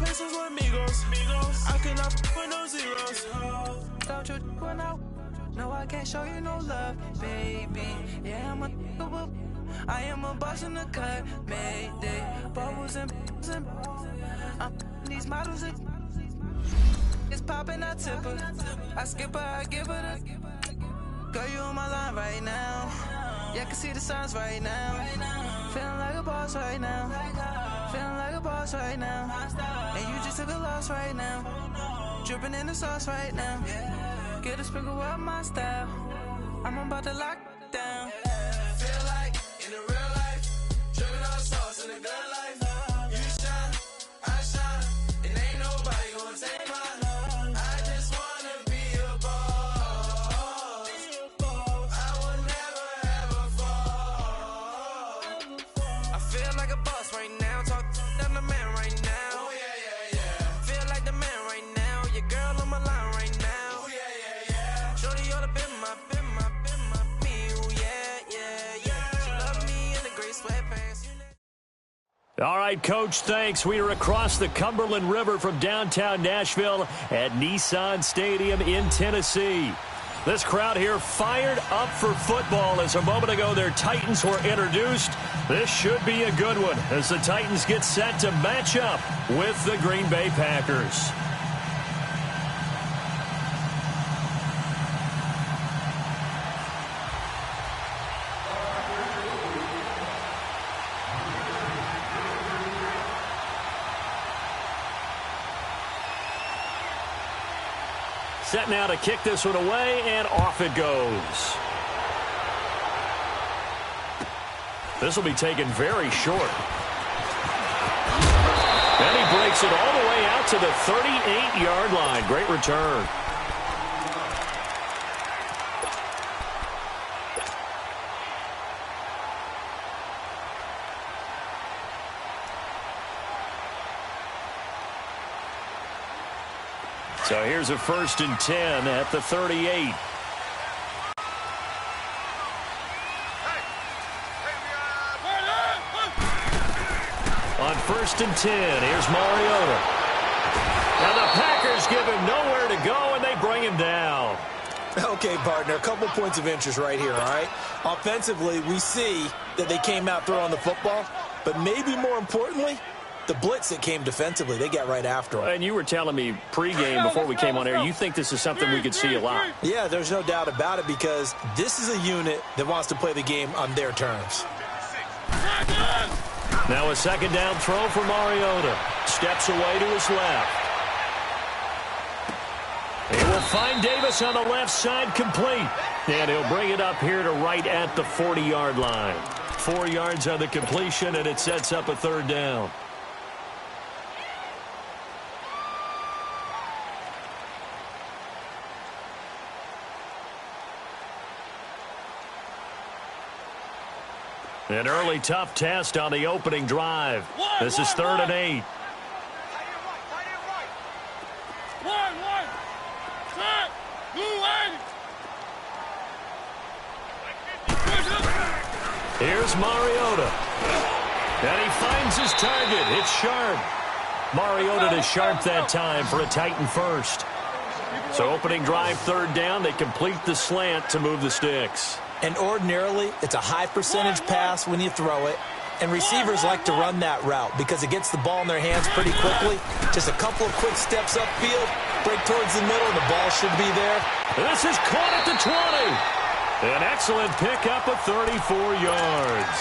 pesos with amigos. I cannot put no zeros. Don't you run out? No, I can't show you no love, baby. Yeah, I am a boss in the cut, Mayday. Bubbles and I'm these models. It's popping, I tip her. I skip her, I give her the. Girl, you on my line right now. Yeah, I can see the signs right now. Feeling like a boss right now. Feeling like a boss right now. And you just took a loss right now. Dripping in the sauce right now. Get a sprinkle up my style. I'm about to lock down. Feel like in the real life, dripping all sauce in the good life. You shine, I shine, and ain't nobody gonna take mine. I just wanna be a boss. I will never ever fall. I feel like a boss right now. Talk to the man right now. Oh yeah. Feel like the man right now. Your girl on my line right now. Oh yeah. Shorty oughta been my, me, ooh, yeah. She love me in the gray sweatpants. All right, Coach, thanks. We are across the Cumberland River from downtown Nashville at Nissan Stadium in Tennessee. This crowd here fired up for football as a moment ago their Titans were introduced. This should be a good one as the Titans get set to match up with the Green Bay Packers. Set now to kick this one away, and off it goes. This will be taken very short. And he breaks it all the way out to the 38-yard line. Great return. So here's a 1st and 10 at the 38. On 1st and 10, here's Mariota. And the Packers give him nowhere to go, and they bring him down. Okay, partner, a couple points of interest right here, all right? Offensively, we see that they came out throwing the football, but maybe more importantly, the blitz that came defensively, they got right after him. And you were telling me pregame before we came on air, you think this is something we could see a lot. Yeah, there's no doubt about it because this is a unit that wants to play the game on their terms. Now a 2nd down throw for Mariota. Steps away to his left. He will find Davis on the left side, complete. And he'll bring it up here to right at the 40-yard line. 4 yards on the completion, and it sets up a 3rd down. An early tough test on the opening drive. This is 3rd and 8. Here's Mariota. And he finds his target. It's Sharp. Mariota to Sharp that time for a Titan first. So opening drive 3rd down. They complete the slant to move the sticks. And ordinarily, it's a high percentage pass when you throw it. And receivers like to run that route because it gets the ball in their hands pretty quickly. Just a couple of quick steps upfield, break towards the middle, and the ball should be there. This is caught at the 20. An excellent pickup of 34 yards.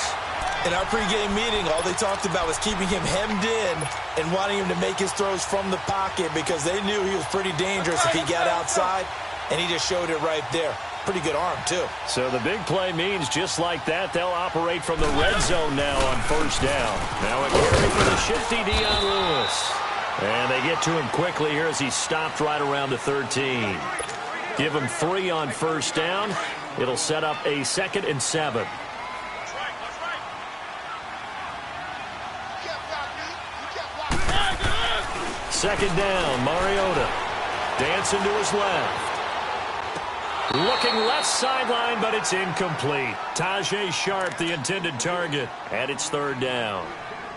In our pregame meeting, all they talked about was keeping him hemmed in and wanting him to make his throws from the pocket because they knew he was pretty dangerous if he got outside, and he just showed it right there. Pretty good arm, too. So the big play means just like that, they'll operate from the red zone now on 1st down. Now a carry for the shifty Dion Lewis. And they get to him quickly here as he's stopped right around the 13. Give him 3 on 1st down. It'll set up a 2nd and 7. Second down, Mariota. Dancing to his left. Looking left sideline, but it's incomplete. Tajay Sharp, the intended target, and it's 3rd down.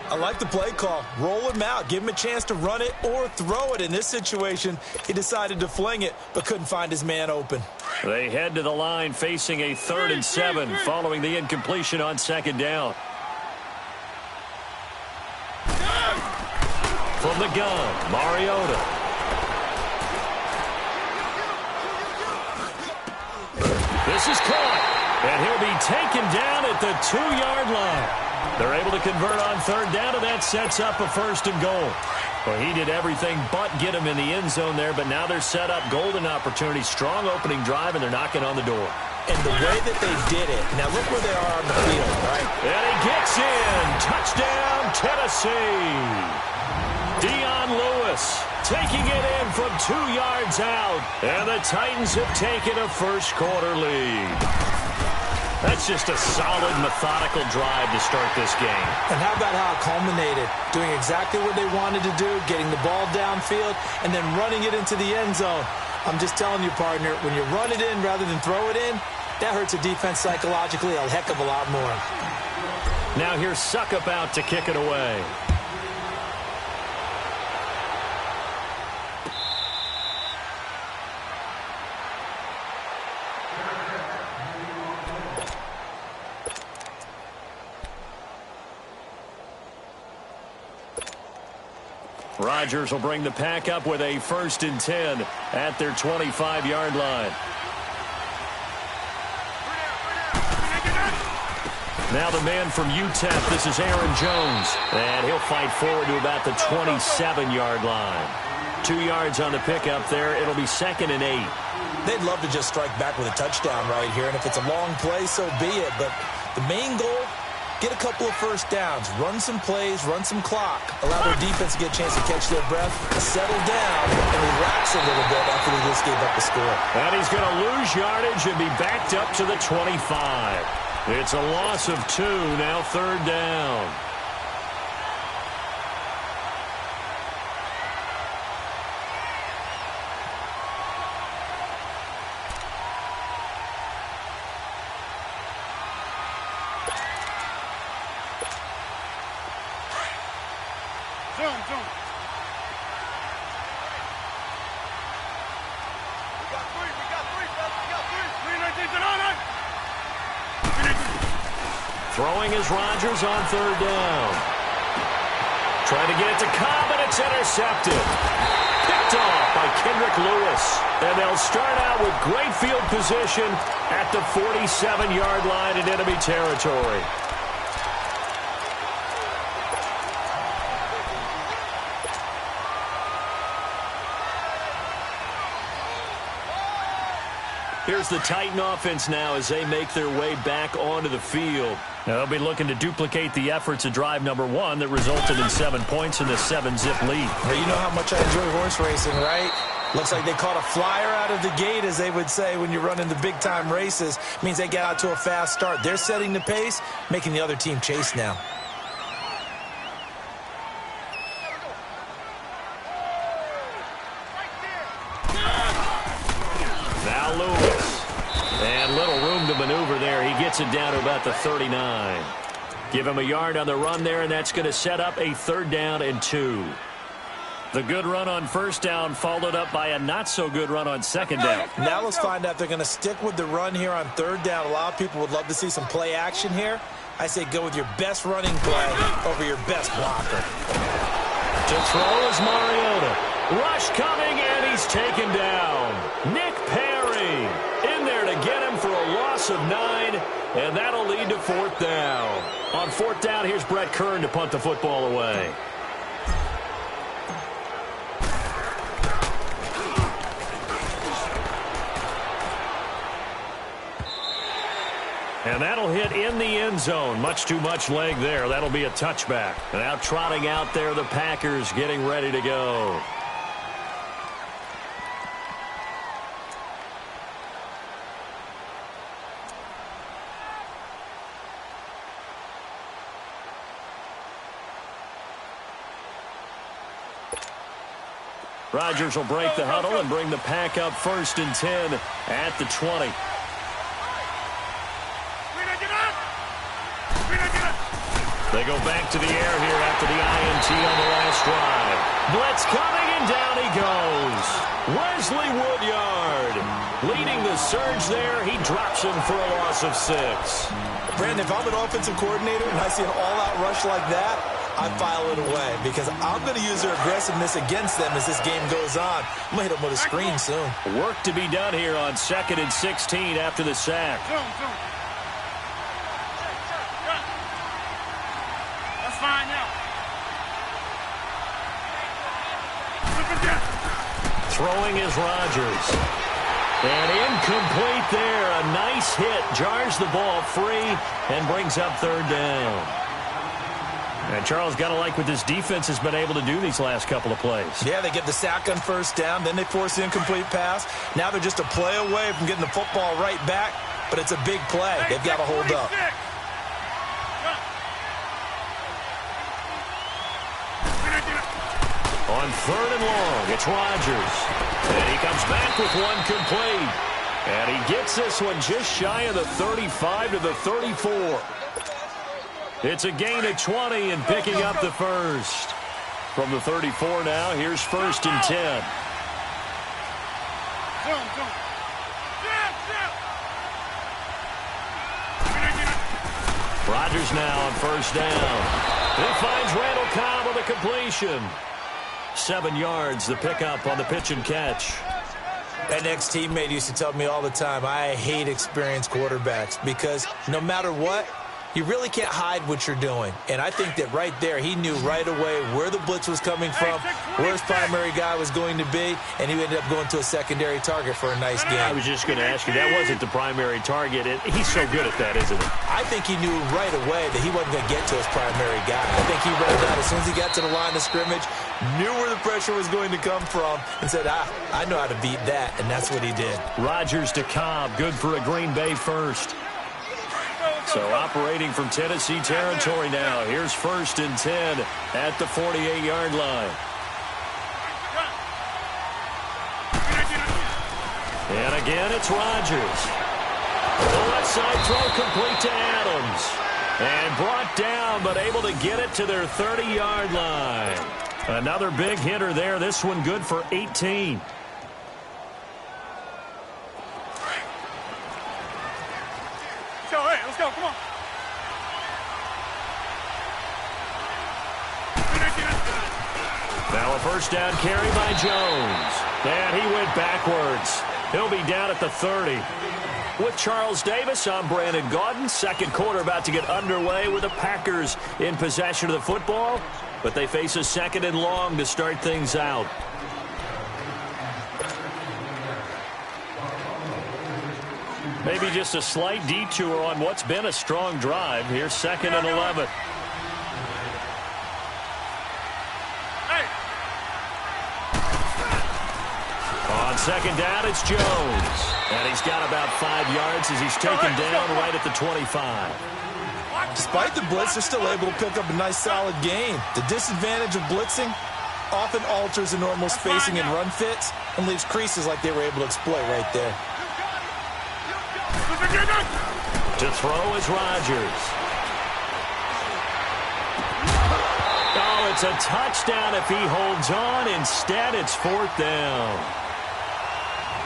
I like the play call. Roll him out. Give him a chance to run it or throw it. In this situation, he decided to fling it, but couldn't find his man open. They head to the line facing a 3rd and 7 following the incompletion on 2nd down. From the gun, Mariota. This is caught, and he'll be taken down at the 2-yard line. They're able to convert on 3rd down, and that sets up a 1st and goal. Well, he did everything but get him in the end zone there, but now they're set up golden opportunity, strong opening drive, and they're knocking on the door. And the way that they did it, now look where they are on the field, right? And he gets in. Touchdown, Tennessee. Dion Lewis taking it in from 2 yards out. And the Titans have taken a first-quarter lead. That's just a solid, methodical drive to start this game. And how about how it culminated? Doing exactly what they wanted to do, getting the ball downfield, and then running it into the end zone. I'm just telling you, partner, when you run it in rather than throw it in, that hurts a defense psychologically a heck of a lot more. Now here's Suckup out to kick it away. Rodgers will bring the pack up with a 1st and 10 at their 25-yard line. Now the man from UTEP, this is Aaron Jones. And he'll fight forward to about the 27-yard line. 2 yards on the pickup there. It'll be 2nd and 8. They'd love to just strike back with a touchdown right here. And if it's a long play, so be it. But the main goal, get a couple of first downs, run some plays, run some clock, allow their defense to get a chance to catch their breath, settle down, and relax a little bit after they just gave up the score. And he's going to lose yardage and be backed up to the 25. It's a loss of 2, now 3rd down. Throwing is Rodgers on 3rd down. Trying to get it to Cobb, and it's intercepted. Picked off by Kendrick Lewis. And they'll start out with great field position at the 47-yard line in enemy territory. Here's the Titan offense now as they make their way back onto the field. Now they'll be looking to duplicate the efforts of drive number 1 that resulted in 7 points in the 7-zip lead. Well, you know how much I enjoy horse racing, right? Looks like they caught a flyer out of the gate, as they would say when you're running the big-time races. Means they get out to a fast start. They're setting the pace, making the other team chase now. Now Lewis. And little room to maneuver there. He gets it down to about the 39. Give him a yard on the run there, and that's going to set up a 3rd down and 2. The good run on 1st down followed up by a not-so-good run on 2nd down. Now let's find out if they're going to stick with the run here on 3rd down. A lot of people would love to see some play action here. I say go with your best running play over your best blocker. To throw is Mariota. Rush coming, and he's taken down. Nick Perry in there to get him for a loss of 9, and that'll lead to 4th down. On 4th down, here's Brett Kern to punt the football away. And that'll hit in the end zone. Much too much leg there. That'll be a touchback. And now trotting out there, the Packers getting ready to go. Rodgers will break the huddle and bring the pack up 1st and 10 at the 20. They go back to the air here after PAT on the last drive. Blitz coming, and down he goes. Wesley Woodyard leading the surge there. He drops him for a loss of 6. Brandon, if I'm an offensive coordinator and I see an all-out rush like that, I file it away because I'm going to use their aggressiveness against them as this game goes on. I'm going to hit them with a screen soon. Work to be done here on 2nd and 16 after the sack. That's fine now. Throwing is Rodgers. And incomplete there. A nice hit. Jars the ball free and brings up 3rd down. And Charles, got to like what this defense has been able to do these last couple of plays. Yeah, they get the sack on 1st down, then they force the incomplete pass. Now they're just a play away from getting the football right back, but it's a big play. They've got to hold up. On 3rd and long, it's Rodgers. And he comes back with one complete. And he gets this one just shy of the 35 to the 34. It's a gain of 20 and picking up the first. From the 34 now, here's 1st and 10. Rodgers now on 1st down. He finds Randall Cobb on the completion. 7 yards, the pickup on the pitch and catch. An ex-teammate used to tell me all the time, I hate experienced quarterbacks because no matter what, you really can't hide what you're doing. And I think that right there, he knew right away where the blitz was coming from, where his primary guy was going to be, and he ended up going to a secondary target for a nice game. I was just going to ask you, that wasn't the primary target. He's so good at that, isn't he? I think he knew right away that he wasn't going to get to his primary guy. I think he read it out as soon as he got to the line of scrimmage, knew where the pressure was going to come from, and said, I know how to beat that, and that's what he did. Rodgers to Cobb, good for a Green Bay first. So operating from Tennessee territory now. Here's 1st and 10 at the 48-yard line. And again, it's Rodgers. The left side throw complete to Adams. And brought down, but able to get it to their 30-yard line. Another big hitter there. This one good for 18. Let's go, come on. Now a 1st down carry by Jones. And he went backwards. He'll be down at the 30. With Charles Davis, I'm Brandon Gaudin. 2nd quarter about to get underway with the Packers in possession of the football. But they face a 2nd and long to start things out. Maybe just a slight detour on what's been a strong drive. Here's 2nd and 11. On 2nd down, it's Jones. And he's got about 5 yards as he's taken down right at the 25. Despite the blitz, they're still able to pick up a nice, solid gain. The disadvantage of blitzing often alters the normal spacing and run fits and leaves creases like they were able to exploit right there. To throw is Rodgers. Oh, it's a touchdown if he holds on. Instead, it's 4th down.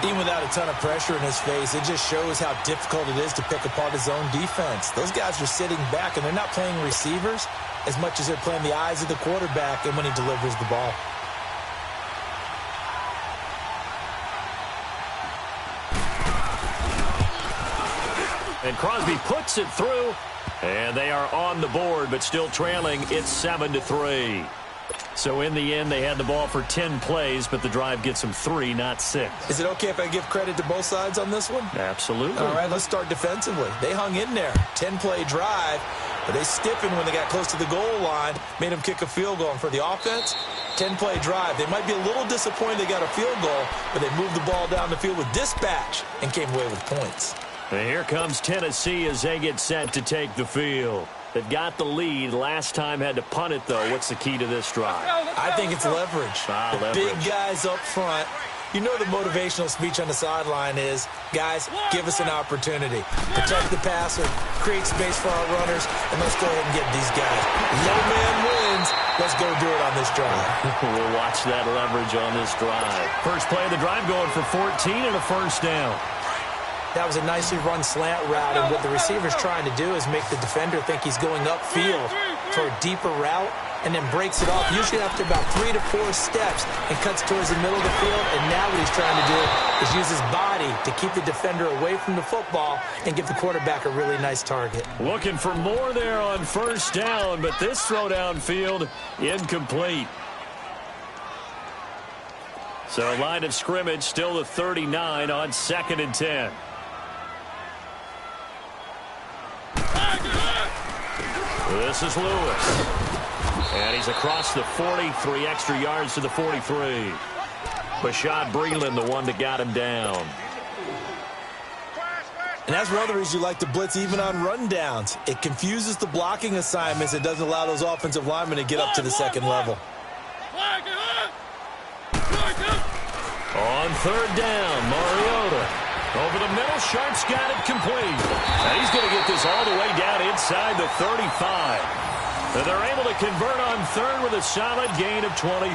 Even without a ton of pressure in his face, it just shows how difficult it is to pick apart his own defense. Those guys are sitting back, and they're not playing receivers as much as they're playing the eyes of the quarterback and when he delivers the ball. And Crosby puts it through, and they are on the board, but still trailing. It's 7-3. So in the end, they had the ball for 10 plays, but the drive gets them 3, not 6. Is it okay if I give credit to both sides on this one? Absolutely. All right, let's start defensively. They hung in there. 10-play drive, but they stiffened when they got close to the goal line, made them kick a field goal. And for the offense, 10-play drive. They might be a little disappointed they got a field goal, but they moved the ball down the field with dispatch and came away with points. And here comes Tennessee as they get set to take the field. They've got the lead. Last time had to punt it, though. What's the key to this drive? I think it's leverage. The big guys up front. You know the motivational speech on the sideline is, guys, give us an opportunity. Protect the passer, create space for our runners, and let's go ahead and get these guys. Low man wins. let's go do it on this drive. We'll watch that leverage on this drive. First play of the drive going for 14 and a first down. That was a nicely run slant route, and what the receiver's trying to do is make the defender think he's going upfield for a deeper route, and then breaks it off, usually after about 3 to 4 steps, and cuts towards the middle of the field. And now what he's trying to do is use his body to keep the defender away from the football and give the quarterback a really nice target. Looking for more there on first down, but this throw downfield incomplete. So line of scrimmage still the 39 on 2nd and 10. This is Lewis. And he's across the 43 extra yards to the 43. Bashad Breeland, the one that got him down. And that's one of the reasons you like to blitz even on rundowns. It confuses the blocking assignments. It doesn't allow those offensive linemen to get up to the second level. On 3rd down, Mariota. Over the middle, Sharp's got it complete. And he's going to get this all the way down inside the 35. And they're able to convert on 3rd with a solid gain of 23.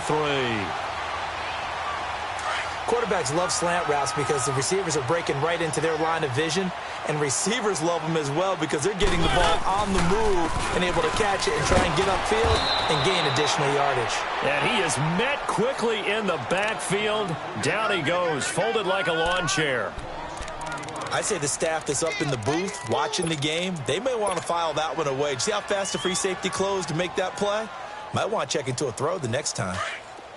Quarterbacks love slant routes because the receivers are breaking right into their line of vision, and receivers love them as well because they're getting the ball on the move and able to catch it and try and get upfield and gain additional yardage. And he is met quickly in the backfield. Down he goes, folded like a lawn chair. I say the staff that's up in the booth watching the game, they may want to file that one away. See how fast the free safety closed to make that play? Might want to check into a throw the next time.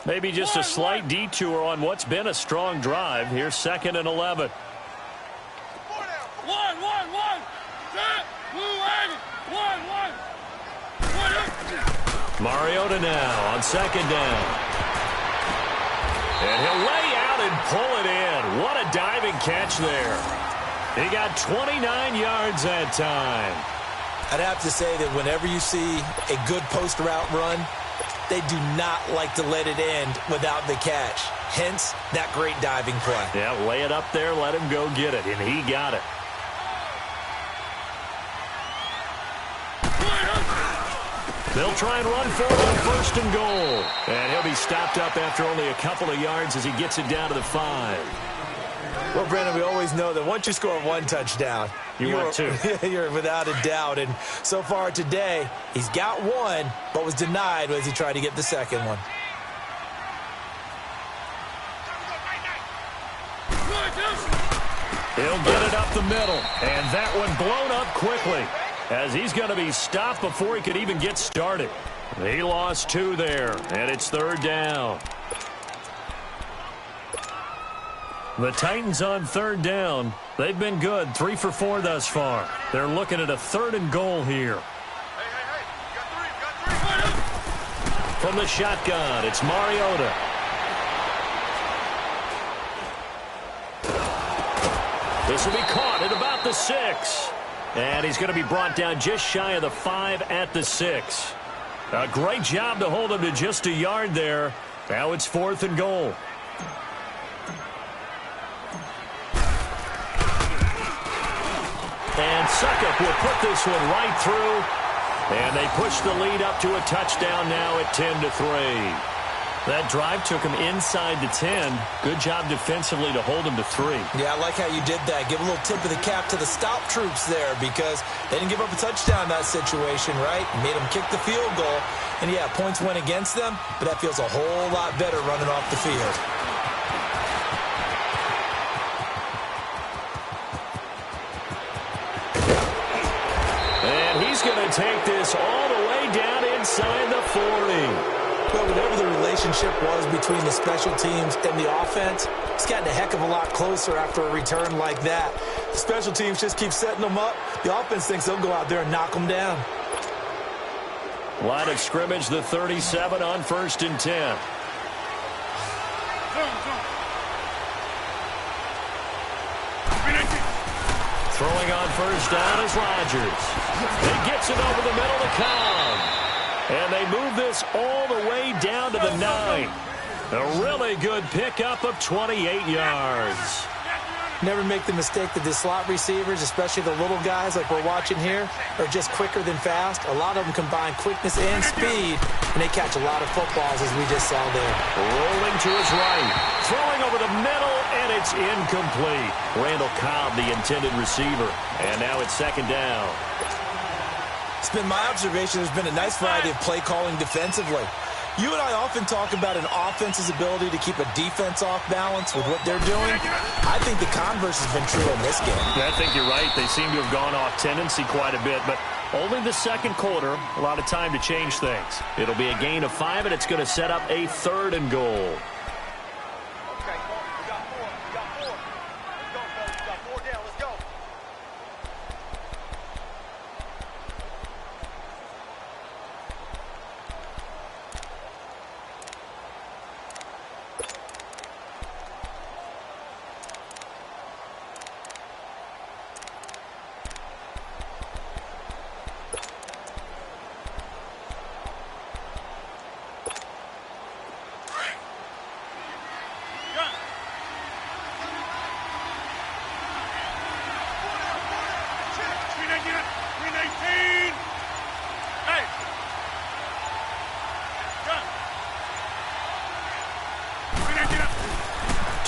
Maybe just a slight detour on what's been a strong drive. Here's 2nd and 11. Mariota now on 2nd down. And he'll lay out and pull it in. What a diving catch there. He got 29 yards that time. I'd have to say that whenever you see a good post route run, they do not like to let it end without the catch. Hence, that great diving play. Yeah, lay it up there, let him go get it, and he got it. They'll try and run for it on 1st and goal. And he'll be stopped up after only a couple of yards as he gets it down to the 5. Well, Brandon, we always know that once you score 1 touchdown, you're 2. You're without a doubt. And so far today, he's got 1, but was denied as he tried to get the second one. He'll get it up the middle, and that one blown up quickly as he's going to be stopped before he could even get started. He lost 2 there, and it's 3rd down. The Titans on 3rd down. They've been good, 3 for 4 thus far. They're looking at a 3rd and goal here. From the shotgun, it's Mariota. This will be caught at about the 6. And he's going to be brought down just shy of the 5 at the 6. A great job to hold him to just a yard there. Now it's 4th and goal. And Suckup will put this one right through. And they push the lead up to a touchdown now at 10-3. That drive took him inside the 10. Good job defensively to hold him to 3. Yeah, I like how you did that. Give a little tip of the cap to the stop troops there because they didn't give up a touchdown in that situation, right? Made them kick the field goal. And, yeah, points went against them, but that feels a whole lot better running off the field. He's going to take this all the way down inside the 40. But whatever the relationship was between the special teams and the offense, it's gotten a heck of a lot closer after a return like that. The special teams just keep setting them up. The offense thinks they'll go out there and knock them down. Line of scrimmage, the 37 on 1st and 10. Throwing on 1st down is Rodgers. He gets it over the middle to Cobb. And they move this all the way down to the 9. A really good pickup of 28 yards. Never make the mistake that the slot receivers, especially the little guys like we're watching here, are just quicker than fast. A lot of them combine quickness and speed, and they catch a lot of footballs, as we just saw there. Rolling to his right, throwing over the middle, and it's incomplete. Randall Cobb, the intended receiver, and now it's second down. It's been my observation there's been a nice variety of play calling defensively. You and I often talk about an offense's ability to keep a defense off balance with what they're doing. I think the converse has been true in this game. I think you're right. They seem to have gone off tendency quite a bit, but only the second quarter, a lot of time to change things. It'll be a gain of 5, and it's going to set up a 3rd and goal.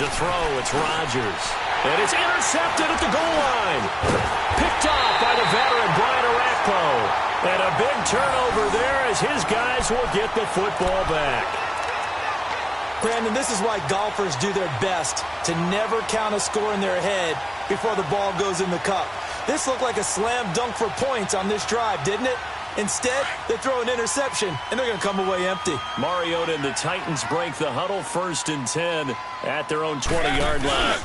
To throw, it's Rodgers. And it's intercepted at the goal line. Picked off by the veteran, Brian Orakpo. And a big turnover there as his guys will get the football back. Brandon, this is why golfers do their best to never count a score in their head before the ball goes in the cup. This looked like a slam dunk for points on this drive, didn't it? Instead, they throw an interception, and they're going to come away empty. Mariota and the Titans break the huddle, 1st and 10 at their own 20-yard line.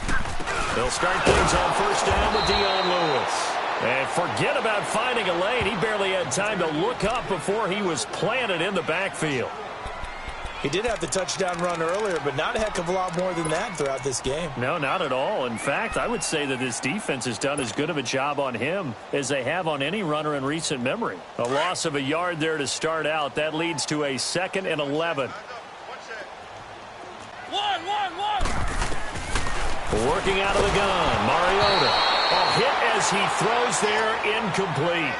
They'll start things on 1st down with Dion Lewis. And forget about finding a lane. He barely had time to look up before he was planted in the backfield. He did have the touchdown run earlier, but not a heck of a lot more than that throughout this game. No, not at all. In fact, I would say that this defense has done as good of a job on him as they have on any runner in recent memory. A loss of a yard there to start out. That leads to a 2nd and 11. Working out of the gun, Mariota. A hit as he throws there, incomplete.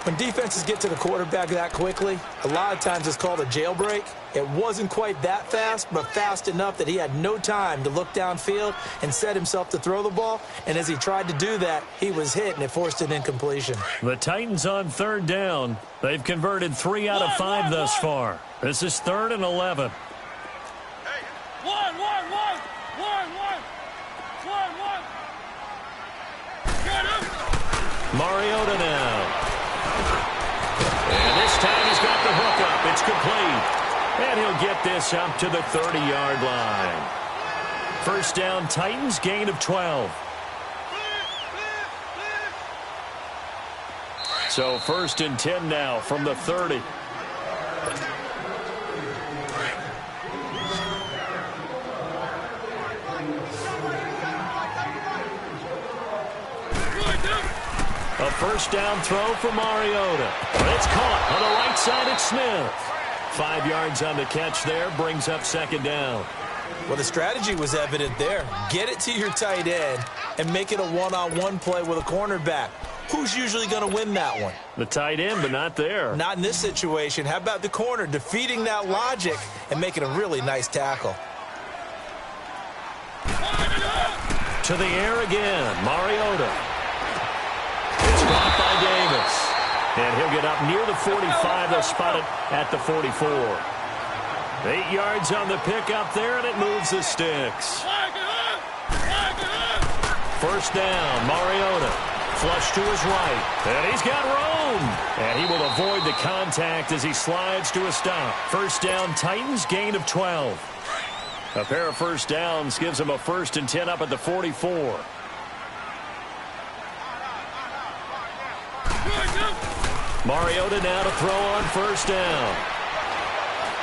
When defenses get to the quarterback that quickly, a lot of times it's called a jailbreak. It wasn't quite that fast, but fast enough that he had no time to look downfield and set himself to throw the ball. And as he tried to do that, he was hit, and it forced an incompletion. The Titans on 3rd down. They've converted 3 out of 5 thus far. This is 3rd and 11. Mariota now. And this time he's got the hook up. It's complete. And he'll get this up to the 30-yard line. 1st down, Titans, gain of 12. So 1st and 10 now from the 30. A 1st down throw for Mariota. It's caught on the right side. It's Smith. 5 yards on the catch there, brings up 2nd down. Well, the strategy was evident there. Get it to your tight end and make it a one-on-one play with a cornerback. Who's usually going to win that one? The tight end, but not there. Not in this situation. How about the corner defeating that logic and making a really nice tackle? To the air again, Mariota. It's dropped by Davis. And he'll get up near the 45. They'll spot it at the 44. 8 yards on the pickup there, and it moves the sticks. 1st down, Mariota. Flush to his right. And he's got room. And he will avoid the contact as he slides to a stop. 1st down, Titans, gain of 12. A pair of 1st downs gives him a 1st and 10 up at the 44. Mariota now to throw on 1st down.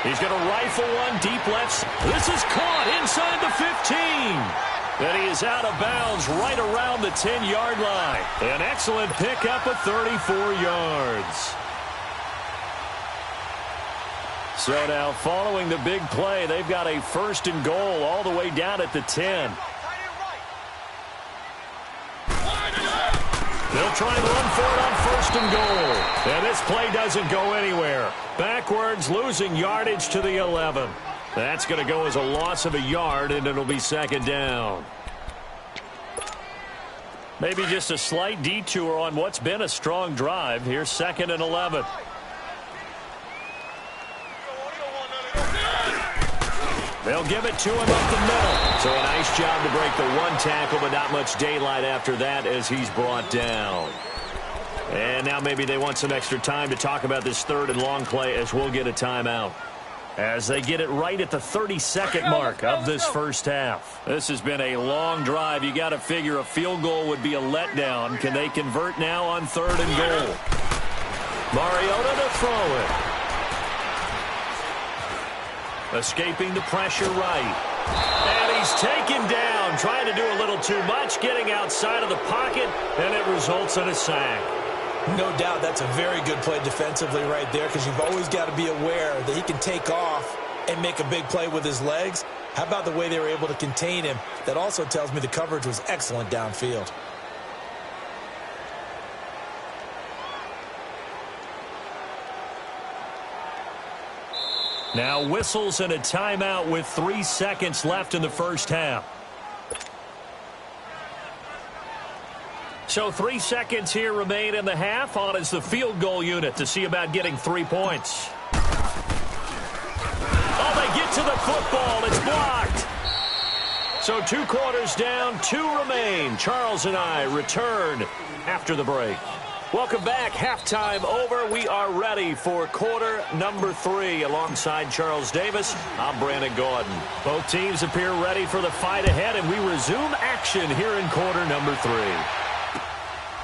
He's going to rifle one deep left. This is caught inside the 15. And he is out of bounds right around the 10-yard line. An excellent pickup of 34 yards. So now following the big play, they've got a 1st and goal all the way down at the 10. They'll try and run for it on first and goal. And this play doesn't go anywhere. Backwards, losing yardage to the 11. That's going to go as a loss of a yard, and it'll be second down. Maybe just a slight detour on what's been a strong drive. Here's second and 11. They'll give it to him up the middle. So a nice job to break the one tackle, but not much daylight after that as he's brought down. And now maybe they want some extra time to talk about this third and long play as we'll get a timeout. As they get it right at the 30-second mark of this first half. This has been a long drive. You got to figure a field goal would be a letdown. Can they convert now on third and goal? Mariota to throw it. Escaping the pressure right. And he's taken down, trying to do a little too much, getting outside of the pocket, and it results in a sack. No doubt that's a very good play defensively right there, because you've always got to be aware that he can take off and make a big play with his legs. How about the way they were able to contain him? That also tells me the coverage was excellent downfield. Now whistles and a timeout with 3 seconds left in the first half. So 3 seconds here remain in the half. On is the field goal unit to see about getting 3 points. Oh, they get to the football. It's blocked. So 2 quarters down, 2 remain. Charles and I return after the break. Welcome back. Halftime over. We are ready for quarter number 3. Alongside Charles Davis, I'm Brandon Gordon. Both teams appear ready for the fight ahead, and we resume action here in quarter number 3.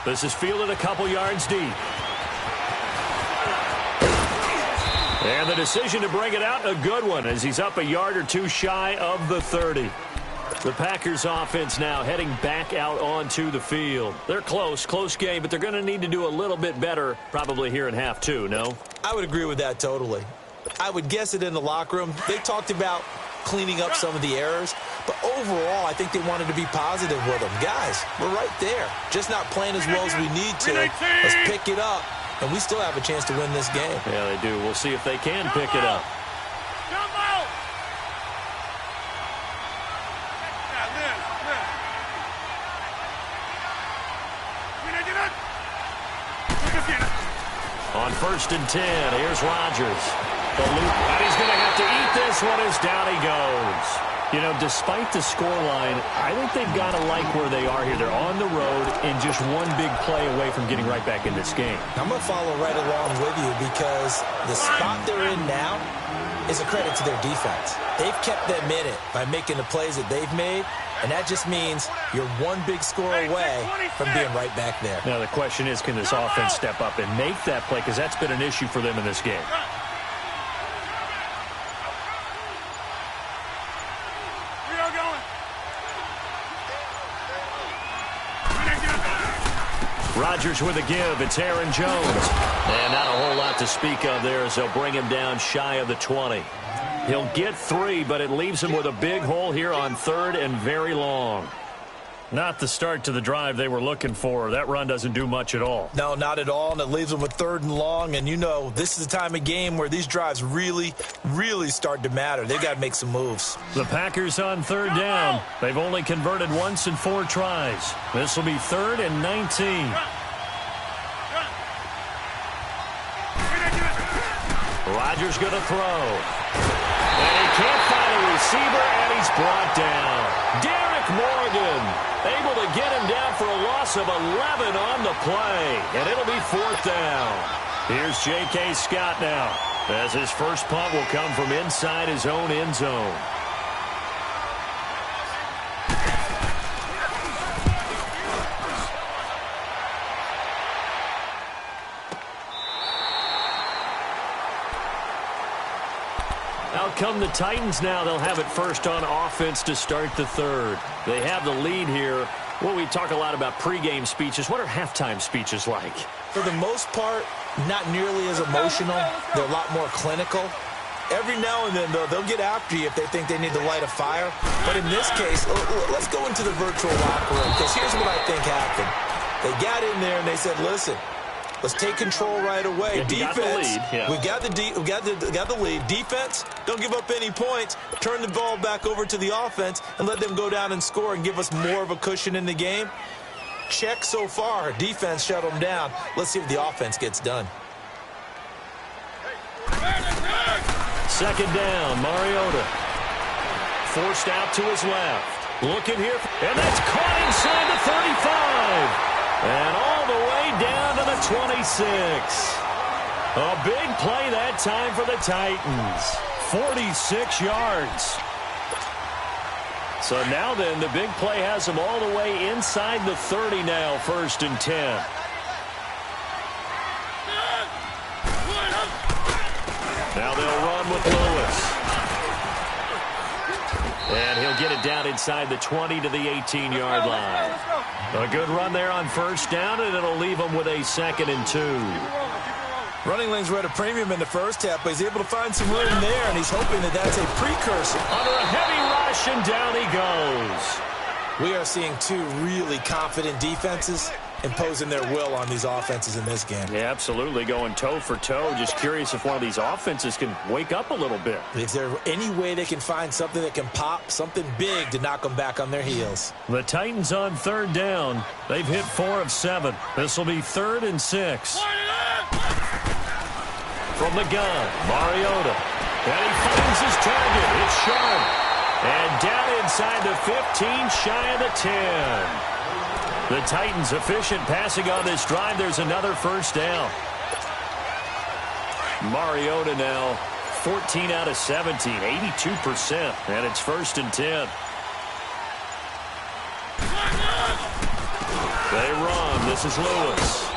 This is fielded a couple yards deep. And the decision to bring it out, a good one, as he's up a yard or 2 shy of the 30. The Packers offense now heading back out onto the field. They're close game, but they're going to need to do a little bit better probably here in half 2, no? I would agree with that totally. I would guess it in the locker room. They talked about cleaning up some of the errors, but overall I think they wanted to be positive with them. Guys, we're right there. Just not playing as well as we need to. Let's pick it up, and we still have a chance to win this game. Yeah, they do. We'll see if they can pick it up. On first and 10, here's Rodgers. The loop, and he's going to have to eat this one as down he goes. You know, despite the scoreline, I think they've got to like where they are here. They're on the road and just one big play away from getting right back in this game. I'm going to follow right along with you, because the spot they're in now is a credit to their defense. They've kept them in it by making the plays that they've made, and that just means you're one big score away from being right back there. Now the question is, can this offense step up and make that play, because that's been an issue for them in this game. Rodgers with a give. It's Aaron Jones. And not a whole lot to speak of there as they'll bring him down shy of the 20. He'll get 3, but it leaves him with a big hole here on third and very long. Not the start to the drive they were looking for. That run doesn't do much at all. No, not at all, and it leaves them with third and long. And you know, this is the time of game where these drives really start to matter. They've got to make some moves. The Packers on third down. They've only converted once in 4 tries. This will be 3rd and 19. Rodgers going to throw. And he can't find a receiver, and he's brought down. Derek Morgan able to get him down for a loss of 11 on the play. And it'll be 4th down. Here's J.K. Scott now, as his first punt will come from inside his own end zone. Out come the Titans now. They'll have it first on offense to start the third. They have the lead here. Well, we talk a lot about pregame speeches. What are halftime speeches like? For the most part, not nearly as emotional. They're a lot more clinical. Every now and then, though, they'll get after you if they think they need to light a fire. But in this case, let's go into the virtual locker room, because here's what I think happened. They got in there and they said, listen, let's take control right away. Yeah, defense, we got the lead. Defense, don't give up any points. Turn the ball back over to the offense and let them go down and score and give us more of a cushion in the game. Check so far. Defense shut them down. Let's see if the offense gets done. Second down, Mariota. Forced out to his left. Looking here, and that's caught inside the 35. And all the way down to the 26. A big play that time for the Titans. 46 yards. So now then, the big play has them all the way inside the 30 now, 1st and 10. Now they'll run with Lewis. And he'll get it down inside the 20 to the 18-yard line. A good run there on 1st down, and it'll leave them with a 2nd and 2. Running lanes were at a premium in the first half, but he's able to find some room there, and he's hoping that that's a precursor. Under a heavy rush, and down he goes. We are seeing two really confident defenses imposing their will on these offenses in this game. Yeah, absolutely, going toe for toe. Just curious if one of these offenses can wake up a little bit. Is there any way they can find something that can pop, something big to knock them back on their heels? The Titans on 3rd down. They've hit 4 of 7. This will be 3rd and 6. From the gun, Mariota. And he finds his target. It's sharp. And down inside the 15, shy of the 10. The Titans efficient passing on this drive. There's another 1st down. Mariota now 14 out of 17, 82%. And it's 1st and 10. They run. This is Lewis.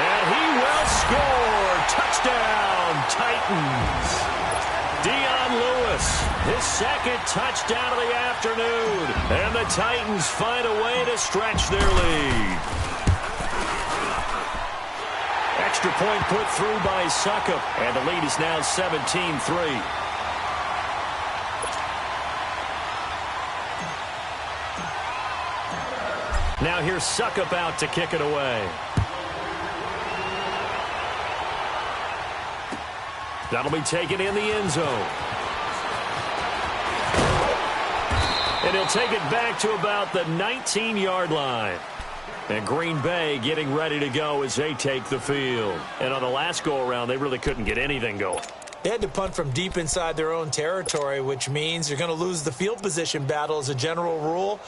And he will score. Touchdown, Titans. Dion Lewis, his 2nd touchdown of the afternoon. And the Titans find a way to stretch their lead. Extra point put through by Suckup. And the lead is now 17-3. Now here's Suckup out to kick it away. That'll be taken in the end zone. And he'll take it back to about the 19-yard line. And Green Bay getting ready to go as they take the field. And on the last go-around, they really couldn't get anything going. They had to punt from deep inside their own territory, which means you're going to lose the field position battle as a general rule.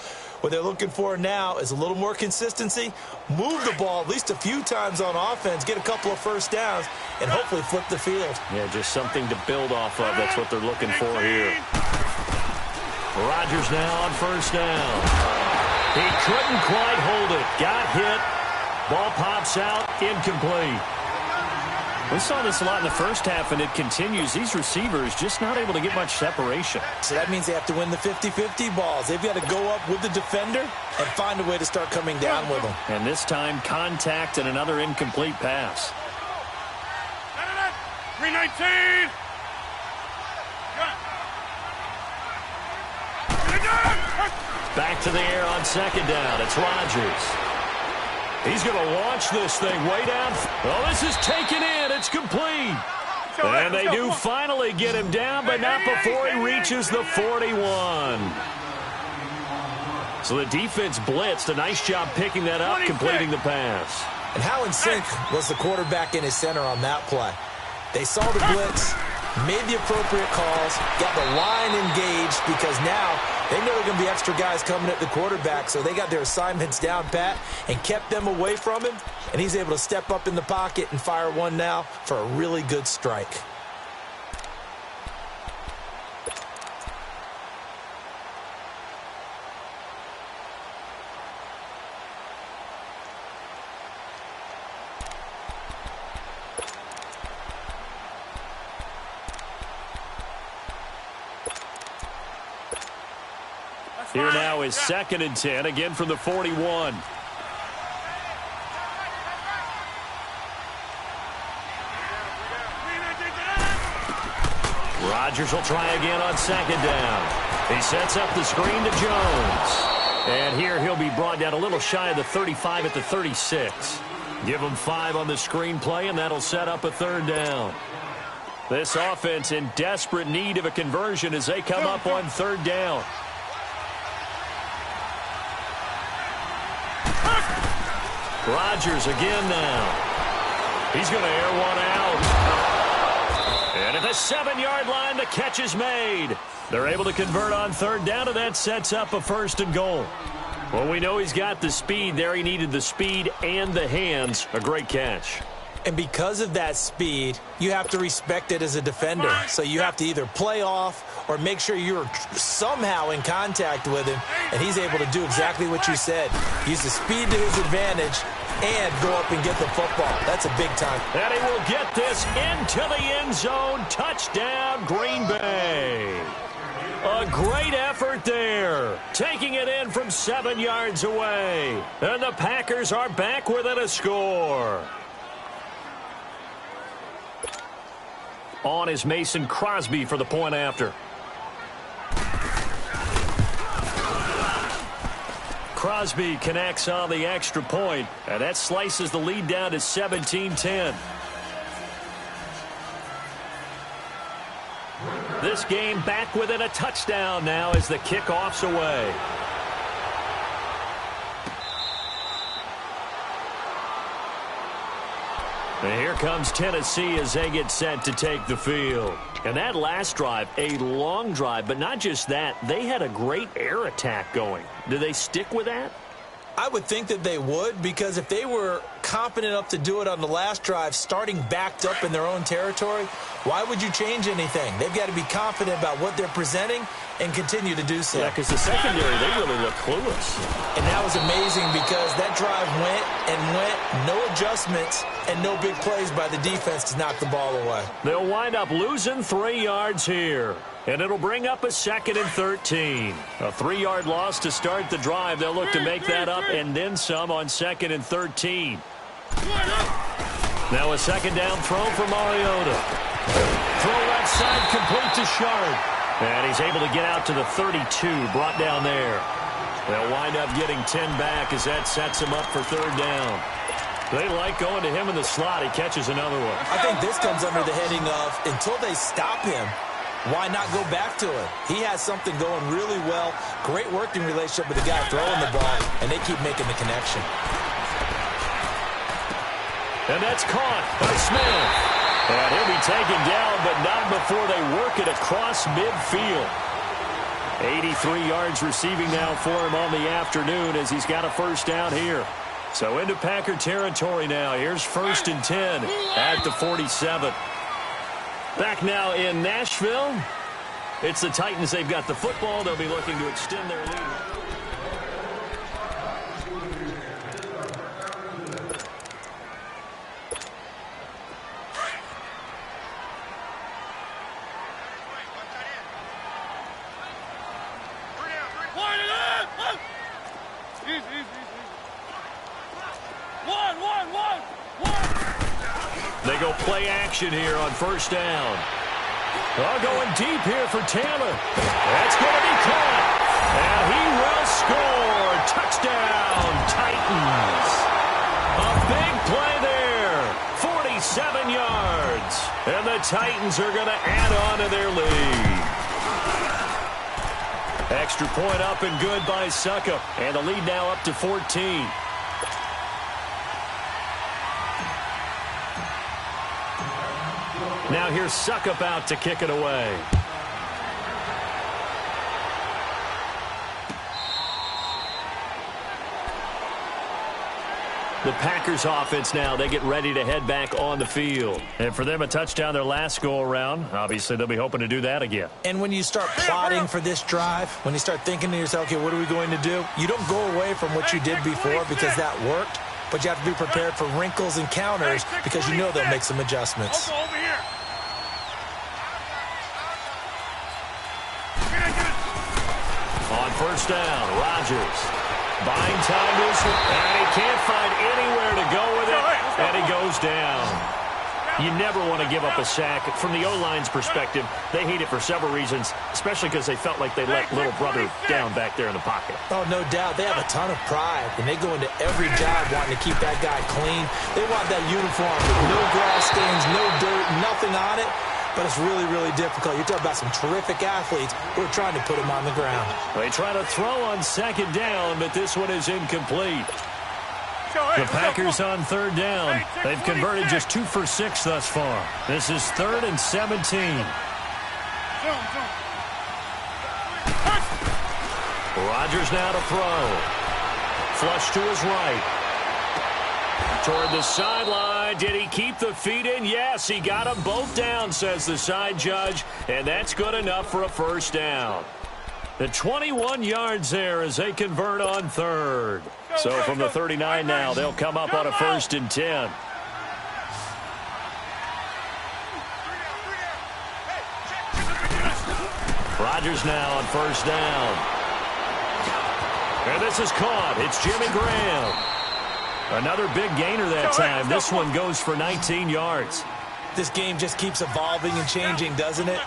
What they're looking for now is a little more consistency, move the ball at least a few times on offense, get a couple of 1st downs, and hopefully flip the field. Yeah, just something to build off of. That's what they're looking for here. Rodgers now on 1st down. He couldn't quite hold it. Got hit. Ball pops out. Incomplete. We saw this a lot in the first half, and it continues. These receivers just not able to get much separation. So that means they have to win the 50-50 balls. They've got to go up with the defender and find a way to start coming down with them. And this time, contact and another incomplete pass. 319. Back to the air on 2nd down. It's Rodgers. He's going to launch this thing way down. Oh, this is taken in. It's complete. And they do finally get him down, but not before he reaches the 41. So the defense blitzed. A nice job picking that up, completing the pass. And how in sync was the quarterback in his center on that play? They saw the blitz, made the appropriate calls, got the line engaged, because now they know there are going to be extra guys coming at the quarterback, so they got their assignments down pat and kept them away from him, and he's able to step up in the pocket and fire one now for a really good strike. Here now is 2nd and 10, again from the 41. Rodgers will try again on 2nd down. He sets up the screen to Jones. And here he'll be brought down a little shy of the 35 at the 36. Give him 5 on the screenplay, and that'll set up a 3rd down. This offense in desperate need of a conversion as they come up on 3rd down. Rodgers again now. He's going to air one out. And at the 7-yard line, the catch is made. They're able to convert on 3rd down, and that sets up a 1st and goal. Well, we know he's got the speed there. He needed the speed and the hands. A great catch. And because of that speed, you have to respect it as a defender. So you have to either play off or make sure you're somehow in contact with him, and he's able to do exactly what you said. Use the speed to his advantage and go up and get the football. That's a big time. And he will get this into the end zone. Touchdown, Green Bay. A great effort there, taking it in from 7 yards away. And the Packers are back within a score. On is Mason Crosby for the point after. Crosby connects on the extra point, and that slices the lead down to 17-10. This game back within a touchdown now as the kickoff's away. And here comes Tennessee as they get set to take the field. And that last drive, a long drive, but not just that, they had a great air attack going. Do they stick with that? I would think that they would, because if they were confident enough to do it on the last drive, starting backed up in their own territory, why would you change anything? They've got to be confident about what they're presenting and continue to do so. Yeah, because the secondary, they really look clueless. And that was amazing because that drive went, no adjustments, and no big plays by the defense to knock the ball away. They'll wind up losing 3 yards here. And it'll bring up a 2nd and 13. A 3-yard loss to start the drive. They'll look to make that up and then some on 2nd and 13. Now a 2nd down throw for Mariota. Throw left side complete to Sharp. And he's able to get out to the 32, brought down there. They'll wind up getting 10 back as that sets him up for 3rd down. They like going to him in the slot. He catches another one. I think this comes under the heading of until they stop him, why not go back to it? He has something going really well. Great working relationship with the guy throwing the ball, and they keep making the connection. And that's caught by Smith. And he'll be taken down, but not before they work it across midfield. 83 yards receiving now for him on the afternoon as he's got a 1st down here. So into Packer territory now. Here's 1st and 10 at the 47. Back now in Nashville. It's the Titans. They've got the football. They'll be looking to extend their lead. They go play action here on 1st down. Going deep here for Taylor. That's going to be caught. And he will score. Touchdown, Titans. A big play there. 47 yards. And the Titans are going to add on to their lead. Extra point up and good by Suckup. And the lead now up to 14. Now here's Suckup out to kick it away. The Packers offense now, they get ready to head back on the field. And for them, a touchdown their last go-around. Obviously, they'll be hoping to do that again. And when you start plotting for this drive, when you start thinking to yourself, okay, what are we going to do? You don't go away from what you did before because that worked, but you have to be prepared for wrinkles and counters because you know they'll make some adjustments. Over here. On 1st down, Rodgers. Buying time, and he can't find anywhere to go with it, and he goes down. You never want to give up a sack. From the O-line's perspective, they hate it for several reasons, especially because they felt like they let little brother down back there in the pocket. Oh, no doubt. They have a ton of pride, and they go into every job wanting to keep that guy clean. They want that uniform with no grass stains, no dirt, nothing on it. But it's really, really difficult. You're talking about some terrific athletes who are trying to put him on the ground. They try to throw on second down, but this one is incomplete. The Packers on third down. They've converted just 2 for 6 thus far. This is 3rd and 17. Rodgers now to throw. Flush to his right. Toward the sideline. Did he keep the feet in? Yes, he got them both down, says the side judge. And that's good enough for a first down. The 21 yards there as they convert on third. So from the 39 now, they'll come up on a 1st and 10. Rodgers now on 1st down. And this is caught. It's Jimmy Graham. Another big gainer that time. This one goes for 19 yards. This game just keeps evolving and changing, doesn't it?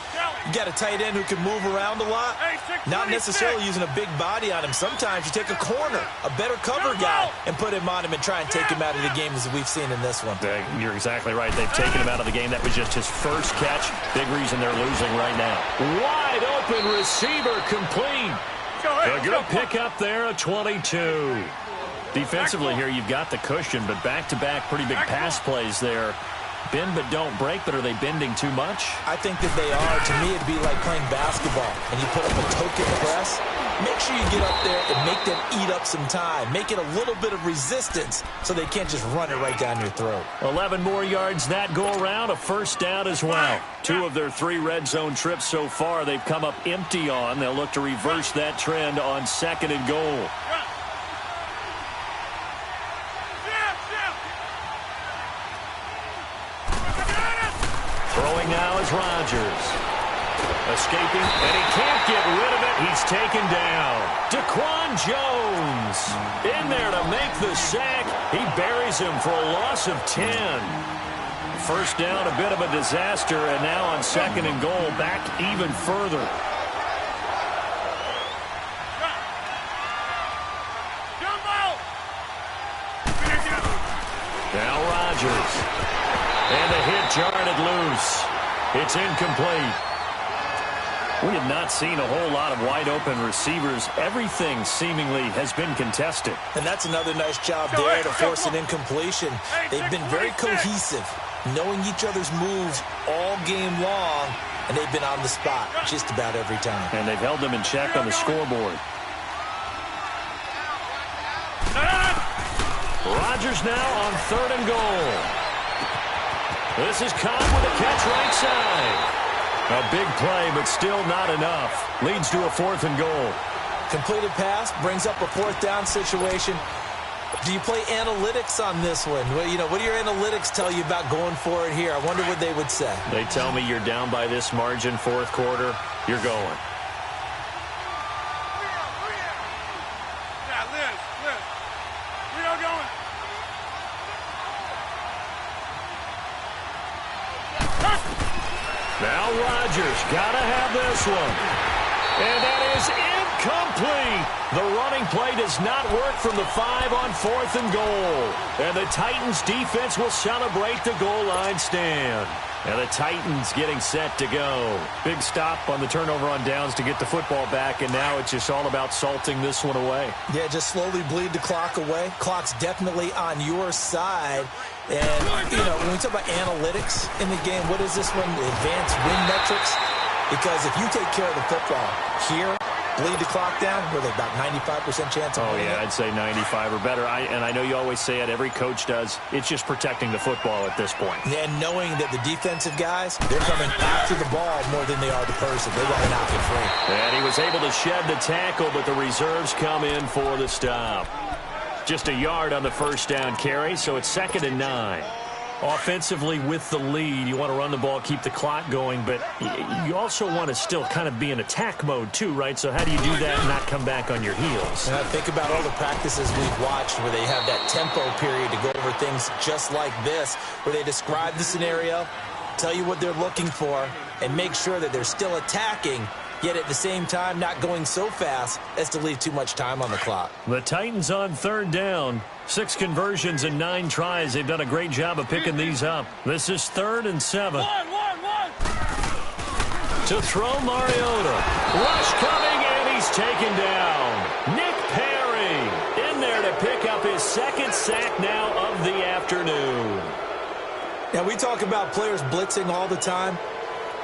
You got a tight end who can move around a lot. Not necessarily using a big body on him. Sometimes you take a corner, a better cover guy, and put him on him and try and take him out of the game as we've seen in this one. You're exactly right. They've taken him out of the game. That was just his first catch. Big reason they're losing right now. Wide open receiver complete. A good pick up there at 22. Defensively here, you've got the cushion, but back-to-back pretty big pass plays there. Bend but don't break, but are they bending too much? I think that they are. To me, it'd be like playing basketball, and you put up a token press. Make sure you get up there and make them eat up some time. Make it a little bit of resistance so they can't just run it right down your throat. 11 more yards that go around, a first down as well. 2 of their 3 red zone trips so far they've come up empty on. They'll look to reverse that trend on 2nd and goal. Throwing now is Rodgers. Escaping, and he can't get rid of it. He's taken down. Daquan Jones in there to make the sack. He buries him for a loss of 10. First down, a bit of a disaster, and now on 2nd and goal, back even further. Now Rodgers. And the hit jarred it loose. It's incomplete. We have not seen a whole lot of wide-open receivers. Everything seemingly has been contested. And that's another nice job there to force an incompletion. They've been very cohesive, knowing each other's moves all game long, and they've been on the spot just about every time. And they've held them in check on the scoreboard. Rodgers now on 3rd and goal. This is Cobb with a catch right side. A big play, but still not enough. Leads to a 4th and goal. Completed pass brings up a 4th down situation. Do you play analytics on this one? Well, you know, what do your analytics tell you about going for it here? I wonder what they would say. They tell me you're down by this margin, 4th quarter, you're going. Yeah, Liz. We are going. Now Rodgers got to have this one. And that is incomplete. The running play does not work from the 5 on 4th and goal. And the Titans defense will celebrate the goal line stand. And the Titans getting set to go. Big stop on the turnover on downs to get the football back, and now it's just all about salting this one away. Yeah, just slowly bleed the clock away. Clock's definitely on your side. And, you know, when we talk about analytics in the game, what is this one? Advanced win metrics? Because if you take care of the football here, bleed the clock down, were they about 95% chance of winning? Oh, yeah, I'd say 95 or better. And I know you always say it, every coach does. It's just protecting the football at this point. Yeah, and knowing that the defensive guys, they're coming after the ball more than they are the person. They want to knock it free. And he was able to shed the tackle, but the reserves come in for the stop. Just a yard on the first down carry, so it's 2nd and 9. Offensively with the lead, you want to run the ball, keep the clock going, but you also want to still kind of be in attack mode too, right? So how do you do that and not come back on your heels? And I think about all the practices we've watched where they have that tempo period to go over things just like this, where they describe the scenario, tell you what they're looking for, and make sure that they're still attacking, yet at the same time not going so fast as to leave too much time on the clock. The Titans on third down. 6 conversions and 9 tries. They've done a great job of picking these up. This is 3rd and 7. To throw Mariota. Rush coming, and he's taken down. Nick Perry in there to pick up his 2nd sack now of the afternoon. Now, we talk about players blitzing all the time.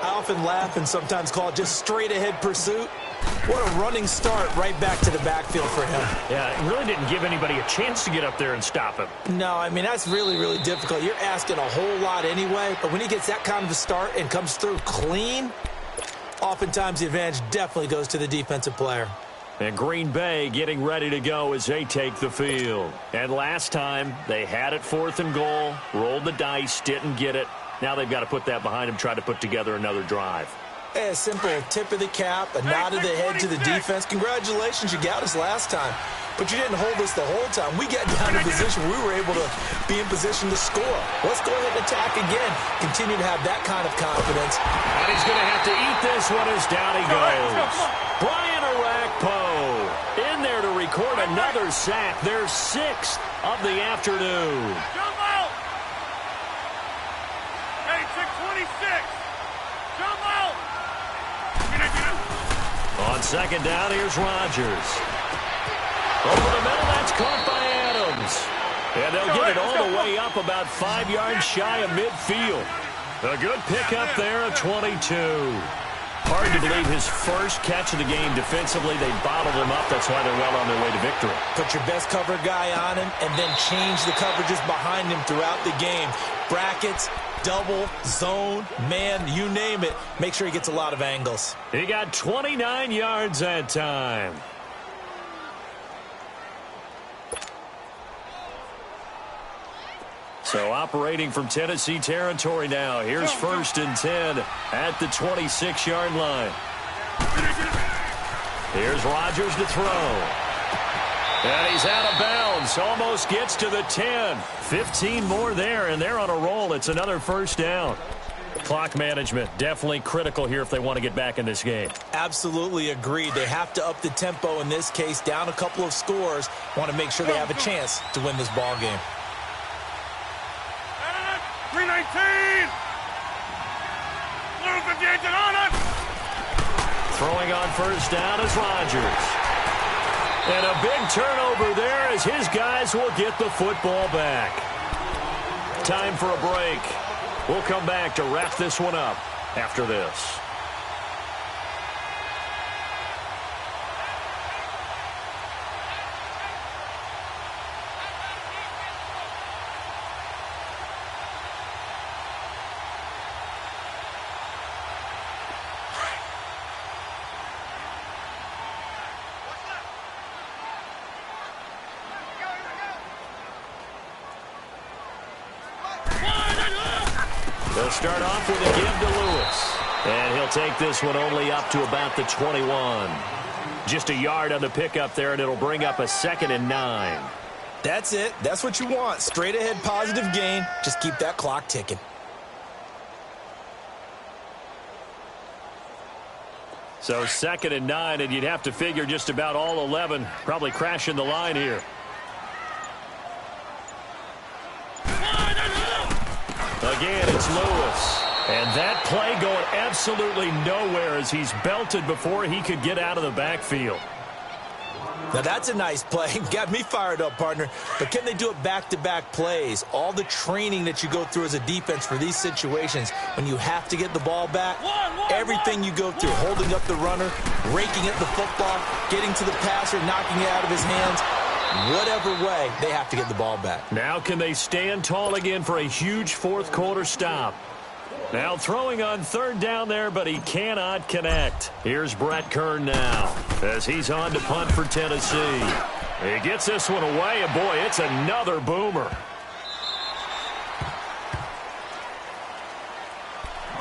I often laugh and sometimes call it just straight-ahead pursuit. What a running start right back to the backfield for him. Yeah, it really didn't give anybody a chance to get up there and stop him. No, I mean, that's really, really difficult. You're asking a whole lot anyway, but when he gets that kind of a start and comes through clean, oftentimes the advantage definitely goes to the defensive player. And Green Bay getting ready to go as they take the field. And last time, they had it 4th and goal, rolled the dice, didn't get it. Now they've got to put that behind them, try to put together another drive. A simple tip of the cap, a nod of the head to the defense. Congratulations, you got us last time. But you didn't hold us the whole time. We got down in position. We were able to be in position to score. Let's go ahead and attack again. Continue to have that kind of confidence. And he's going to have to eat this one as down he goes. Brian Orakpo in there to record another sack. Their 6th of the afternoon. Jump out! Hey, 626! Jump out! On 2nd down, here's Rodgers. Over the middle, that's caught by Adams. And they'll get it all the way up about 5 yards shy of midfield. A good pickup there of 22. Hard to believe his first catch of the game defensively. They bottled him up. That's why they're well on their way to victory. Put your best cover guy on him and then change the coverages behind him throughout the game. Brackets, double, zone, man, you name it. Make sure he gets a lot of angles. He got 29 yards that time. So operating from Tennessee territory now. Here's 1st and 10 at the 26-yard line. Here's Rodgers to throw. And he's out of bounds. Almost gets to the 10. 15 more there, and they're on a roll. It's another 1st down. Clock management, definitely critical here if they want to get back in this game. Absolutely agreed. They have to up the tempo in this case. Down a couple of scores. Want to make sure they have a chance to win this ball game. 319! Blue 58 on it! Throwing on 1st down is Rodgers. And a big turnover there as his guys will get the football back. Time for a break. We'll come back to wrap this one up after this. They'll start off with a give to Lewis. And he'll take this one only up to about the 21. Just a yard on the pickup there, and it'll bring up a 2nd and 9. That's it. That's what you want. Straight ahead positive gain. Just keep that clock ticking. So 2nd and 9, and you'd have to figure just about all 11 probably crashing the line here. Again, it's Lewis. And that play going absolutely nowhere as he's belted before he could get out of the backfield. Now, that's a nice play. Got me fired up, partner. But can they do it back-to-back plays? All the training that you go through as a defense for these situations, when you have to get the ball back, everything you go through, holding up the runner, raking at the football, getting to the passer, knocking it out of his hands, whatever way, they have to get the ball back. Now can they stand tall again for a huge 4th quarter stop? Now throwing on 3rd down there, but he cannot connect. Here's Brett Kern now as he's on to punt for Tennessee. He gets this one away, and boy, it's another boomer.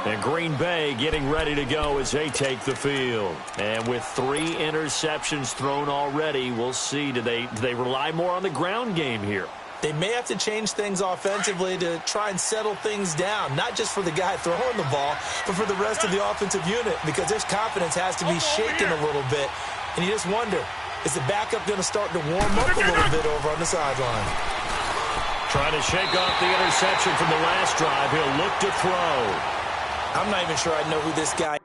And Green Bay getting ready to go as they take the field. And with 3 interceptions thrown already, we'll see. Do they rely more on the ground game here? They may have to change things offensively to try and settle things down, not just for the guy throwing the ball, but for the rest of the offensive unit, because their confidence has to be shaken a little bit. And you just wonder, is the backup going to start to warm up a little bit over on the sideline? Trying to shake off the interception from the last drive. He'll look to throw. I'm not even sure I know who this guy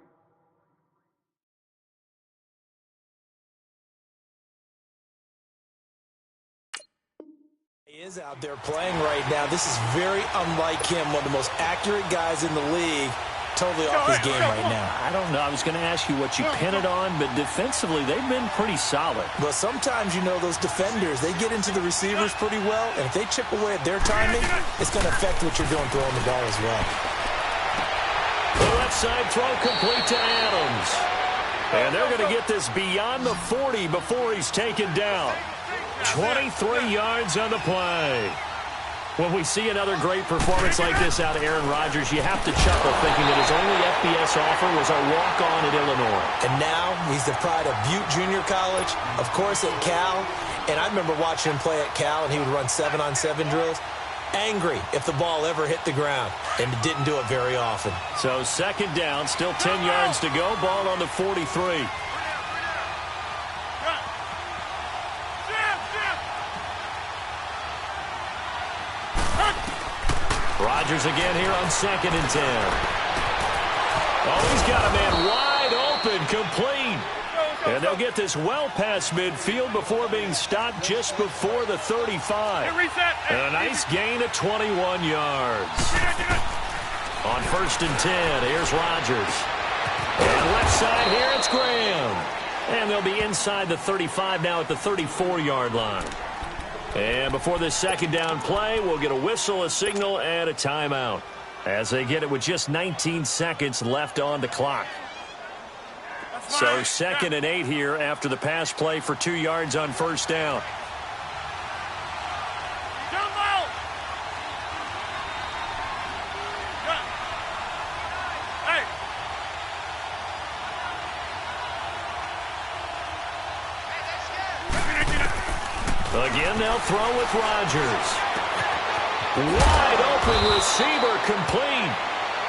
is out there playing right now. This is very unlike him, one of the most accurate guys in the league. Totally off his game right now. I don't know. I was going to ask you what you pin it on, but defensively, they've been pretty solid. But sometimes, you know, those defenders, they get into the receivers pretty well, and if they chip away at their timing, it's going to affect what you're doing throwing the ball as well. The left side throw complete to Adams. And they're going to get this beyond the 40 before he's taken down. 23 yards on the play. When we see another great performance like this out of Aaron Rodgers, you have to chuckle thinking that his only FBS offer was a walk-on at Illinois. And now he's the pride of Butte Junior College, of course at Cal. And I remember watching him play at Cal, and he would run 7-on-7 drills. Angry if the ball ever hit the ground, and it didn't do it very often. So second down, still 10 yards to go. Ball on the 43. Rodgers again here on 2nd and 10. Oh, he's got a man wide open, complete. And they'll get this well past midfield before being stopped just before the 35. And a nice gain of 21 yards. On 1st and 10, here's Rodgers. And left side here, it's Graham. And they'll be inside the 35 now at the 34-yard line. And before this second down play, we'll get a whistle, a signal, and a timeout as they get it with just 19 seconds left on the clock. So 2nd and 8 here after the pass play for 2 yards on 1st down. Again, they'll throw with Rodgers. Wide open receiver complete.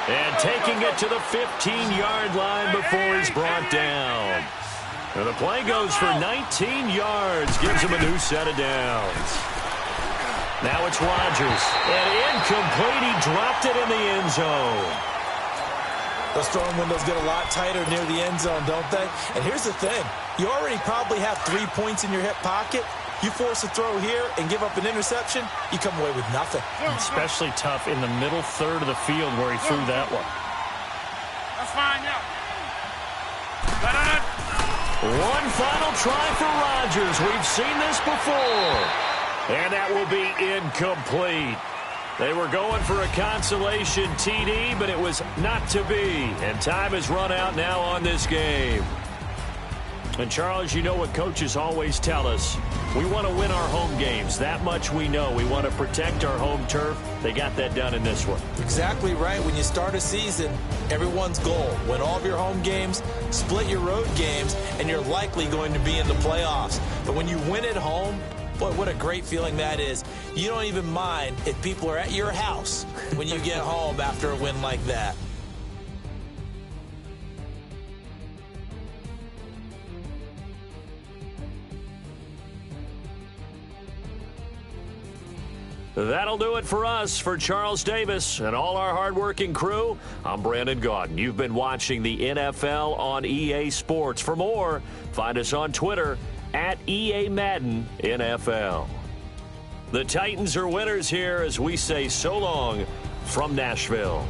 And taking it to the 15-yard line before he's brought down. And the play goes for 19 yards. Gives him a new set of downs. Now it's Rodgers. And incomplete. He dropped it in the end zone. Those throwing windows get a lot tighter near the end zone, don't they? And here's the thing. You already probably have 3 points in your hip pocket. You force a throw here and give up an interception, you come away with nothing. Especially tough in the middle third of the field where he threw that one. That's fine, yeah. One final try for Rodgers. We've seen this before. And that will be incomplete. They were going for a consolation TD, but it was not to be. And time has run out now on this game. And, Charles, you know what coaches always tell us. We want to win our home games. That much we know. We want to protect our home turf. They got that done in this one. Exactly right. When you start a season, everyone's goal, win all of your home games, split your road games, and you're likely going to be in the playoffs. But when you win at home, boy, what a great feeling that is. You don't even mind if people are at your house when you get home after a win like that. That'll do it for us. For Charles Davis and all our hardworking crew, I'm Brandon Gaudin. You've been watching the NFL on EA Sports. For more, find us on Twitter at EA Madden NFL. The Titans are winners here as we say so long from Nashville.